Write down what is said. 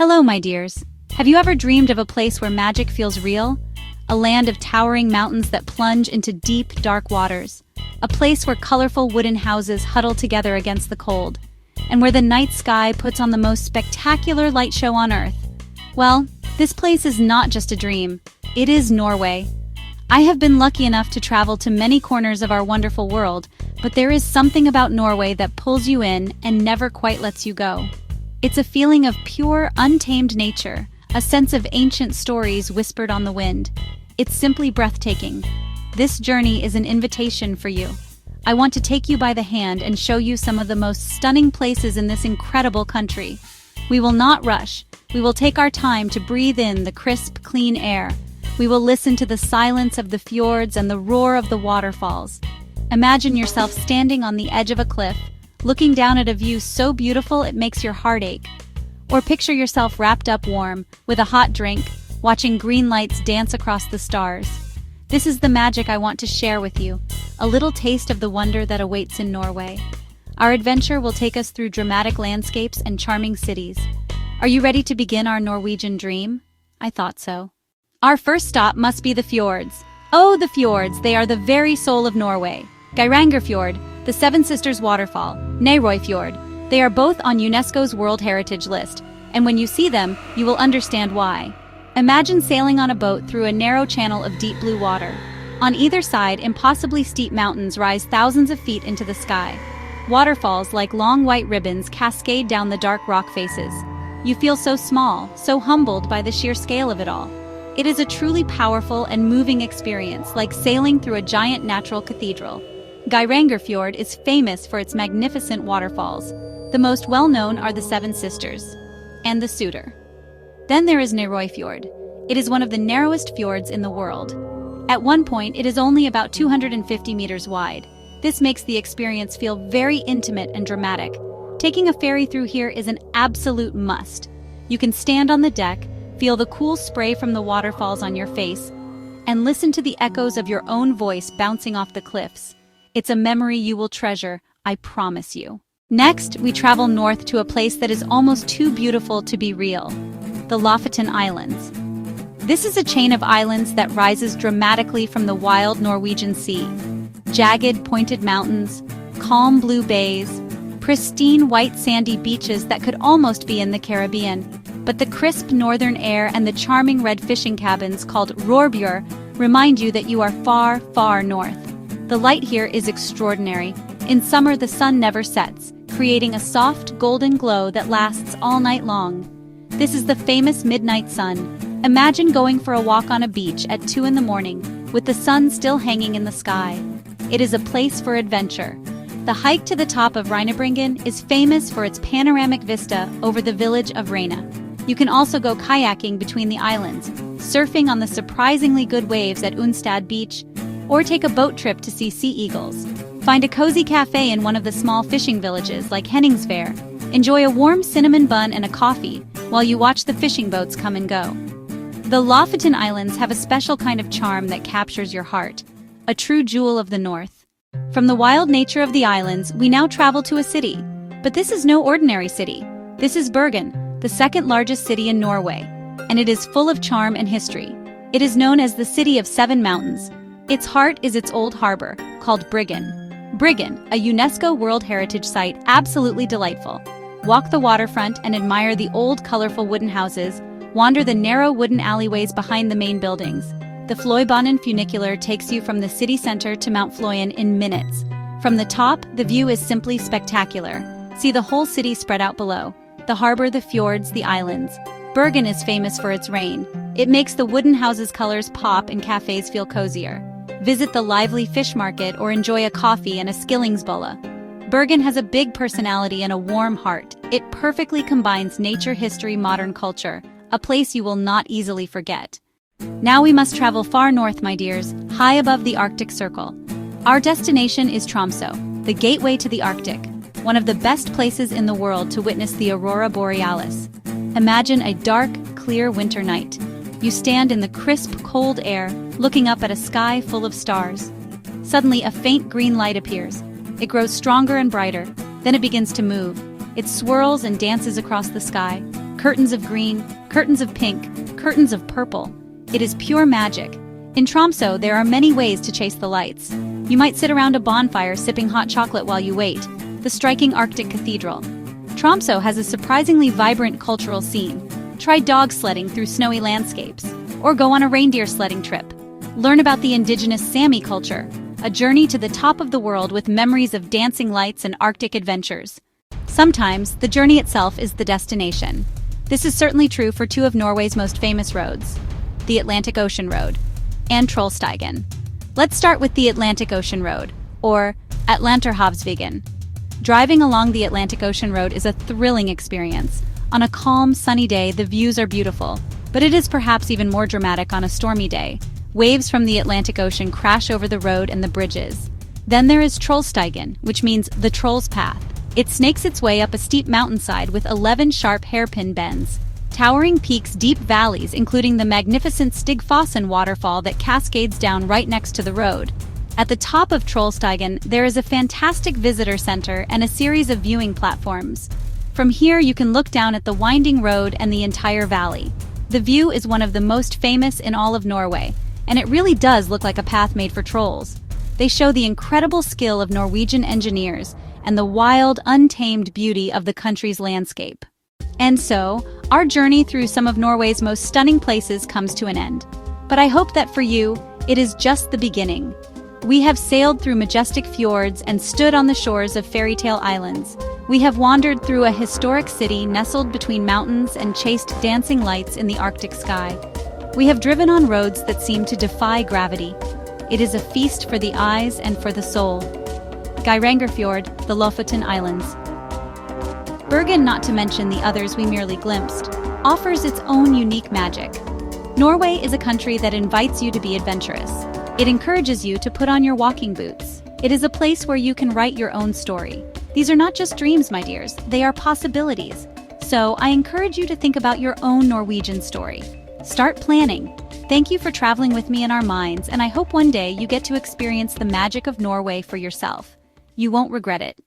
Hello, my dears. Have you ever dreamed of a place where magic feels real? A land of towering mountains that plunge into deep, dark waters. A place where colorful wooden houses huddle together against the cold. And where the night sky puts on the most spectacular light show on Earth. Well, this place is not just a dream. It is Norway. I have been lucky enough to travel to many corners of our wonderful world, but there is something about Norway that pulls you in and never quite lets you go. It's a feeling of pure, untamed nature, a sense of ancient stories whispered on the wind. It's simply breathtaking. This journey is an invitation for you. I want to take you by the hand and show you some of the most stunning places in this incredible country. We will not rush. We will take our time to breathe in the crisp, clean air. We will listen to the silence of the fjords and the roar of the waterfalls. Imagine yourself standing on the edge of a cliff, looking down at a view so beautiful it makes your heart ache. Or picture yourself wrapped up warm, with a hot drink, watching green lights dance across the stars. This is the magic I want to share with you, a little taste of the wonder that awaits in Norway. Our adventure will take us through dramatic landscapes and charming cities. Are you ready to begin our Norwegian dream? I thought so. Our first stop must be the fjords. Oh, the fjords, they are the very soul of Norway. Geiranger Fjord, the Seven Sisters waterfall, Nærøyfjord, they are both on UNESCO's World Heritage List, and when you see them, you will understand why. Imagine sailing on a boat through a narrow channel of deep blue water. On either side, impossibly steep mountains rise thousands of feet into the sky. Waterfalls, like long white ribbons, cascade down the dark rock faces. You feel so small, so humbled by the sheer scale of it all. It is a truly powerful and moving experience, like sailing through a giant natural cathedral. Geiranger Fjord is famous for its magnificent waterfalls. The most well-known are the Seven Sisters and the Suder. Then there is Nærøyfjord. It is one of the narrowest fjords in the world. At one point, it is only about 250 meters wide. This makes the experience feel very intimate and dramatic. Taking a ferry through here is an absolute must. You can stand on the deck, feel the cool spray from the waterfalls on your face, and listen to the echoes of your own voice bouncing off the cliffs. It's a memory you will treasure, I promise you. Next, we travel north to a place that is almost too beautiful to be real, the Lofoten Islands. This is a chain of islands that rises dramatically from the wild Norwegian Sea. Jagged, pointed mountains, calm blue bays, pristine white sandy beaches that could almost be in the Caribbean. But the crisp northern air and the charming red fishing cabins called Rorbjør remind you that you are far, far north. The light here is extraordinary. In summer, the sun never sets, creating a soft, golden glow that lasts all night long. This is the famous midnight sun. Imagine going for a walk on a beach at 2 in the morning, with the sun still hanging in the sky. It is a place for adventure. The hike to the top of Reinebringen is famous for its panoramic vista over the village of Reine. You can also go kayaking between the islands, surfing on the surprisingly good waves at Unstad Beach, or take a boat trip to see sea eagles. Find a cozy cafe in one of the small fishing villages like Henningsvær. Enjoy a warm cinnamon bun and a coffee while you watch the fishing boats come and go. The Lofoten Islands have a special kind of charm that captures your heart, a true jewel of the north. From the wild nature of the islands, we now travel to a city. But this is no ordinary city. This is Bergen, the second largest city in Norway, and it is full of charm and history. It is known as the City of Seven Mountains. Its heart is its old harbor, called Bryggen. Bryggen, a UNESCO World Heritage Site, absolutely delightful. Walk the waterfront and admire the old, colorful wooden houses, wander the narrow wooden alleyways behind the main buildings. The Fløibanen funicular takes you from the city center to Mount Fløyen in minutes. From the top, the view is simply spectacular. See the whole city spread out below. The harbor, the fjords, the islands. Bergen is famous for its rain. It makes the wooden houses' colors pop and cafes feel cozier. Visit the lively fish market or enjoy a coffee and a skillingsbolle. Bergen has a big personality and a warm heart. It perfectly combines nature, history, modern culture, a place you will not easily forget. Now we must travel far north, my dears, high above the Arctic Circle. Our destination is Tromsø, the gateway to the Arctic, one of the best places in the world to witness the aurora borealis. Imagine a dark, clear winter night. You stand in the crisp, cold air, looking up at a sky full of stars. Suddenly, a faint green light appears. It grows stronger and brighter, then it begins to move. It swirls and dances across the sky, Curtains of green, curtains of pink, curtains of purple. It is pure magic. In Tromsø, there are many ways to chase the lights. You might sit around a bonfire sipping hot chocolate while you wait. The striking Arctic cathedral. Tromsø has a surprisingly vibrant cultural scene. Try dog sledding through snowy landscapes, or go on a reindeer sledding trip. Learn about the indigenous Sami culture, a journey to the top of the world with memories of dancing lights and Arctic adventures. Sometimes, the journey itself is the destination. This is certainly true for two of Norway's most famous roads, the Atlantic Ocean Road and Trollstigen. Let's start with the Atlantic Ocean Road, or Atlanterhavsveien. Driving along the Atlantic Ocean Road is a thrilling experience. On a calm, sunny day, the views are beautiful, but it is perhaps even more dramatic on a stormy day. Waves from the Atlantic Ocean crash over the road and the bridges. Then there is Trollstigen, which means the Troll's Path. It snakes its way up a steep mountainside with 11 sharp hairpin bends. Towering peaks, deep valleys, including the magnificent Stigfossen waterfall that cascades down right next to the road. At the top of Trollstigen, there is a fantastic visitor center and a series of viewing platforms. From here, you can look down at the winding road and the entire valley. The view is one of the most famous in all of Norway, and it really does look like a path made for trolls. They show the incredible skill of Norwegian engineers and the wild, untamed beauty of the country's landscape. And so, our journey through some of Norway's most stunning places comes to an end. But I hope that for you, it is just the beginning. We have sailed through majestic fjords and stood on the shores of fairy tale islands. We have wandered through a historic city nestled between mountains and chased dancing lights in the Arctic sky. We have driven on roads that seem to defy gravity. It is a feast for the eyes and for the soul. Geiranger Fjord, the Lofoten Islands. Bergen, not to mention the others we merely glimpsed, offers its own unique magic. Norway is a country that invites you to be adventurous. It encourages you to put on your walking boots. It is a place where you can write your own story. These are not just dreams, my dears, they are possibilities. So I encourage you to think about your own Norwegian story. Start planning. Thank you for traveling with me in our minds, and I hope one day you get to experience the magic of Norway for yourself. You won't regret it.